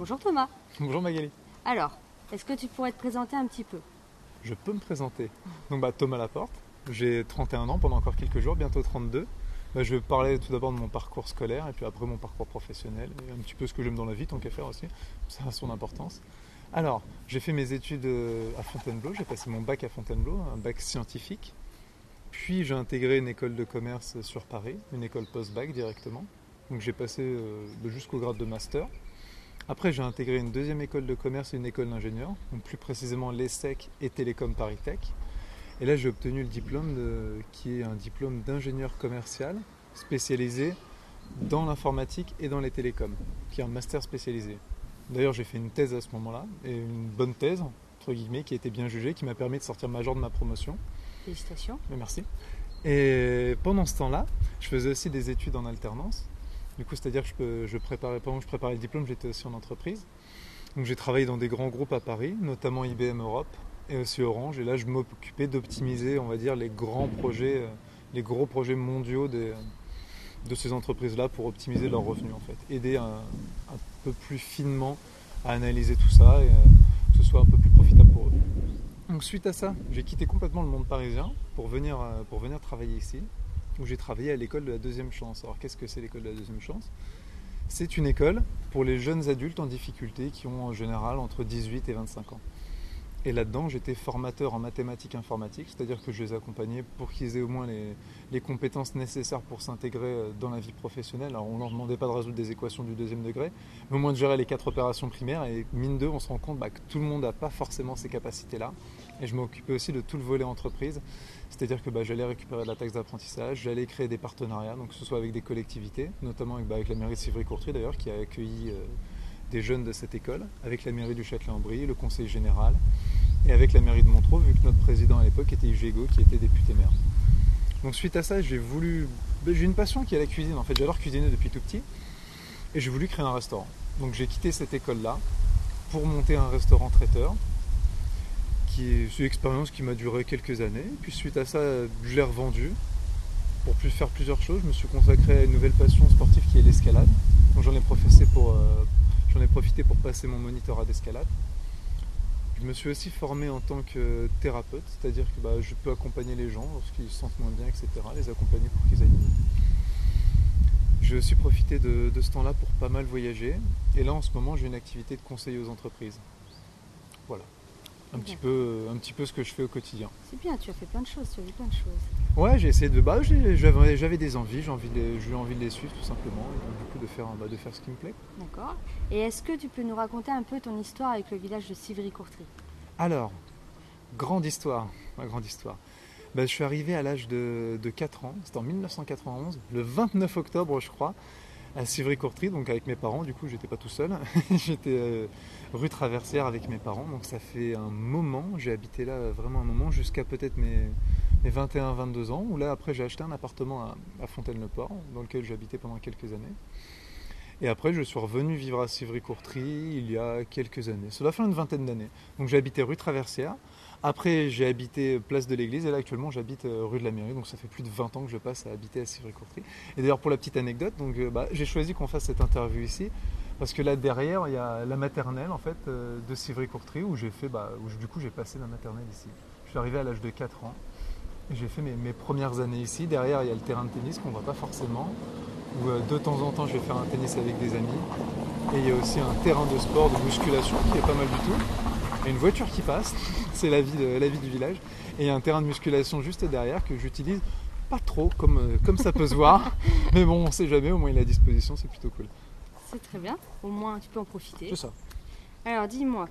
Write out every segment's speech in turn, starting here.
Bonjour Thomas. Bonjour Magali. Alors, est-ce que tu pourrais te présenter un petit peu? Je peux me présenter. Donc Thomas Laporte, j'ai 31 ans, pendant encore quelques jours, bientôt 32. Je vais parler tout d'abord de mon parcours scolaire et puis après mon parcours professionnel et un petit peu ce que j'aime dans la vie, tant qu'à faire aussi, ça a son importance. Alors, j'ai fait mes études à Fontainebleau, j'ai passé mon bac à Fontainebleau, un bac scientifique. Puis j'ai intégré une école de commerce sur Paris, une école post-bac directement. Donc j'ai passé jusqu'au grade de master. Après, j'ai intégré une deuxième école de commerce et une école d'ingénieur, donc plus précisément l'ESSEC et Télécom Paris Tech. Et là, j'ai obtenu le diplôme qui est un diplôme d'ingénieur commercial spécialisé dans l'informatique et dans les télécoms, qui est un master spécialisé. D'ailleurs, j'ai fait une thèse à ce moment-là, et une bonne thèse, entre guillemets, qui a été bien jugée, qui m'a permis de sortir major de ma promotion. Félicitations. Merci. Et pendant ce temps-là, je faisais aussi des études en alternance. Du coup, c'est-à-dire que pendant que je préparais le diplôme, j'étais aussi en entreprise. Donc j'ai travaillé dans des grands groupes à Paris, notamment IBM Europe et aussi Orange. Et là, je m'occupais d'optimiser, on va dire, les gros projets mondiaux de ces entreprises-là pour optimiser leurs revenus, en fait. Aider un peu plus finement à analyser tout ça et que ce soit un peu plus profitable pour eux. Donc suite à ça, j'ai quitté complètement le monde parisien pour venir travailler ici, où j'ai travaillé à l'école de la deuxième chance. Alors qu'est-ce que c'est l'école de la deuxième chance ? C'est une école pour les jeunes adultes en difficulté qui ont en général entre 18 et 25 ans. Et là-dedans, j'étais formateur en mathématiques informatiques, c'est-à-dire que je les accompagnais pour qu'ils aient au moins les compétences nécessaires pour s'intégrer dans la vie professionnelle. Alors on ne leur demandait pas de résoudre des équations du deuxième degré, mais au moins de gérer les 4 opérations primaires. Et mine de, on se rend compte que tout le monde n'a pas forcément ces capacités-là. Et je m'occupais aussi de tout le volet entreprise, c'est-à-dire que j'allais récupérer de la taxe d'apprentissage, j'allais créer des partenariats, donc que ce soit avec des collectivités, notamment avec la mairie de Civry-Courtry d'ailleurs, qui a accueilli des jeunes de cette école, avec la mairie du Châtelet-en-Brie, le conseil général, et avec la mairie de Montreux, vu que notre président à l'époque était Yves Gégaud, qui était député maire. Donc suite à ça, j'ai une passion qui est la cuisine, en fait, j'adore cuisiner depuis tout petit, et j'ai voulu créer un restaurant. Donc j'ai quitté cette école-là pour monter un restaurant traiteur, c'est une expérience qui m'a duré quelques années. Puis suite à ça, je l'ai revendu pour faire plusieurs choses. Je me suis consacré à une nouvelle passion sportive qui est l'escalade. Donc j'en ai profité pour passer mon monitorat d'escalade. Je me suis aussi formé en tant que thérapeute, c'est-à-dire que je peux accompagner les gens lorsqu'ils se sentent moins bien, etc. Les accompagner pour qu'ils aillent mieux. J'ai aussi profité de ce temps-là pour pas mal voyager. Et là, en ce moment, j'ai une activité de conseiller aux entreprises. Voilà. Un petit peu ce que je fais au quotidien. C'est bien, tu as fait plein de choses, tu as vu plein de choses. Ouais, j'ai essayé j'avais des envies, j'ai eu envie de les suivre tout simplement, et donc, du coup de faire ce qui me plaît. D'accord. Et est-ce que tu peux nous raconter un peu ton histoire avec le village de Civry-Courtry ? Alors, grande histoire. Je suis arrivé à l'âge de 4 ans, c'était en 1991, le 29 octobre je crois, à Civry-Courtry, donc avec mes parents. Du coup j'étais pas tout seul, j'étais rue Traversière avec mes parents, donc ça fait un moment, j'ai habité là vraiment un moment, jusqu'à peut-être mes 21-22 ans, où là après j'ai acheté un appartement à Fontaine-le-Port, dans lequel j'ai habité pendant quelques années. Et après je suis revenu vivre à Civry-Courtry il y a quelques années, ça doit faire une vingtaine d'années. Donc j'ai habité rue Traversière, après j'ai habité place de l'église, et là actuellement j'habite rue de la mairie, donc ça fait plus de 20 ans que je passe à habiter à Civry-Courtry. Et d'ailleurs pour la petite anecdote, donc, j'ai choisi qu'on fasse cette interview ici, parce que là derrière il y a la maternelle en fait, de Civry-Courtry, où j'ai passé ma maternelle ici. Je suis arrivé à l'âge de 4 ans, et j'ai fait mes premières années ici. Derrière il y a le terrain de tennis qu'on ne voit pas forcément, où de temps en temps je vais faire un tennis avec des amis, et il y a aussi un terrain de sport, de musculation qui est pas mal du tout. Il y a une voiture qui passe, c'est la vie du village, et il y a un terrain de musculation juste derrière que j'utilise pas trop comme ça peut se voir, mais bon on sait jamais, au moins il est à disposition, c'est plutôt cool. C'est très bien, au moins tu peux en profiter. C'est ça. Alors dis-moi,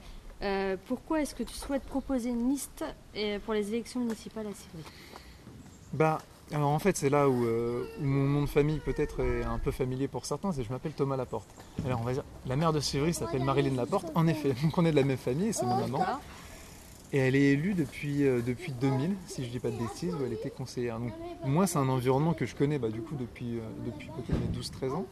pourquoi est-ce que tu souhaites proposer une liste pour les élections municipales à Civry ? Alors en fait c'est là où mon nom de famille peut-être est un peu familier pour certains, c'est que je m'appelle Thomas Laporte. Alors on va dire, la mère de Civry s'appelle Marilyn Laporte, en effet, donc on est de la même famille, c'est ma maman. Et elle est élue depuis 2000, si je dis pas de bêtises, où elle était conseillère. Donc moi c'est un environnement que je connais depuis peut-être mes 12-13 ans.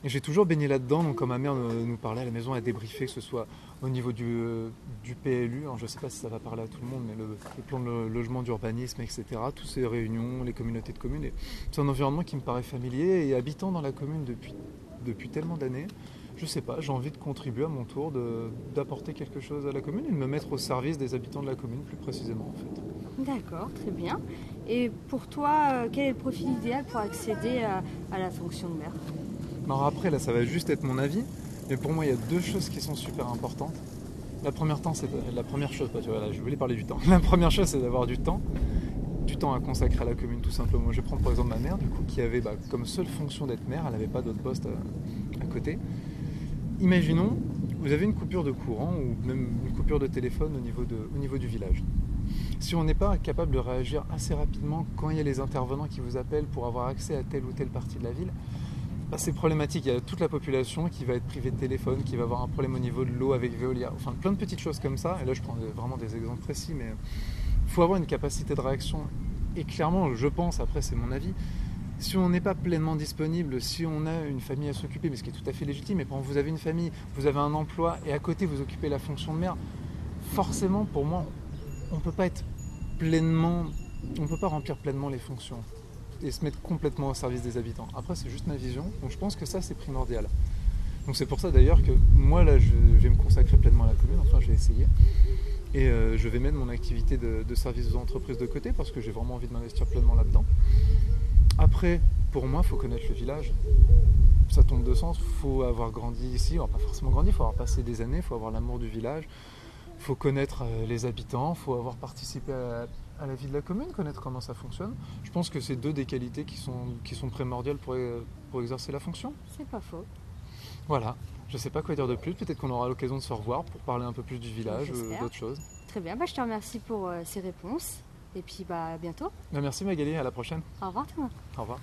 Et j'ai toujours baigné là-dedans, donc quand ma mère nous parlait à la maison, elle débriefait, que ce soit au niveau du PLU, alors je ne sais pas si ça va parler à tout le monde, mais le plan de logement, d'urbanisme, etc., toutes ces réunions, les communautés de communes, c'est un environnement qui me paraît familier, et habitant dans la commune depuis tellement d'années, je sais pas, j'ai envie de contribuer à mon tour, d'apporter quelque chose à la commune et de me mettre au service des habitants de la commune plus précisément en fait. D'accord, très bien. Et pour toi, quel est le profil idéal pour accéder à la fonction de maire? Alors après là ça va juste être mon avis, mais pour moi il y a deux choses qui sont super importantes. La première chose, tu vois, là, je voulais parler du temps. La première chose c'est d'avoir du temps à consacrer à la commune tout simplement. Je vais prendre par exemple ma mère du coup qui avait comme seule fonction d'être maire, elle n'avait pas d'autre poste à côté. Imaginons, vous avez une coupure de courant ou même une coupure de téléphone au niveau du village. Si on n'est pas capable de réagir assez rapidement quand il y a les intervenants qui vous appellent pour avoir accès à telle ou telle partie de la ville, c'est problématique. Il y a toute la population qui va être privée de téléphone, qui va avoir un problème au niveau de l'eau avec Veolia, enfin plein de petites choses comme ça. Et là je prends vraiment des exemples précis, mais il faut avoir une capacité de réaction. Et clairement, je pense, après c'est mon avis, si on n'est pas pleinement disponible, si on a une famille à s'occuper, mais ce qui est tout à fait légitime, mais quand vous avez une famille, vous avez un emploi et à côté vous occupez la fonction de maire, forcément pour moi, on ne peut pas remplir pleinement les fonctions et se mettre complètement au service des habitants. Après c'est juste ma vision, donc je pense que ça c'est primordial. Donc c'est pour ça d'ailleurs que moi là je vais me consacrer pleinement à la commune, enfin je vais essayer. Et je vais mettre mon activité de service aux entreprises de côté parce que j'ai vraiment envie de m'investir pleinement là-dedans. Après, pour moi, il faut connaître le village. Ça tombe de sens, il faut avoir grandi ici, pas forcément grandi, il faut avoir passé des années, il faut avoir l'amour du village, il faut connaître les habitants, il faut avoir participé à la vie de la commune, connaître comment ça fonctionne. Je pense que c'est deux des qualités qui sont primordiales pour exercer la fonction. C'est pas faux. Voilà, je ne sais pas quoi dire de plus, peut-être qu'on aura l'occasion de se revoir pour parler un peu plus du village ou d'autres choses. Très bien, je te remercie pour ces réponses et puis à bientôt. Merci Magali, à la prochaine. Au revoir tout le monde. Au revoir.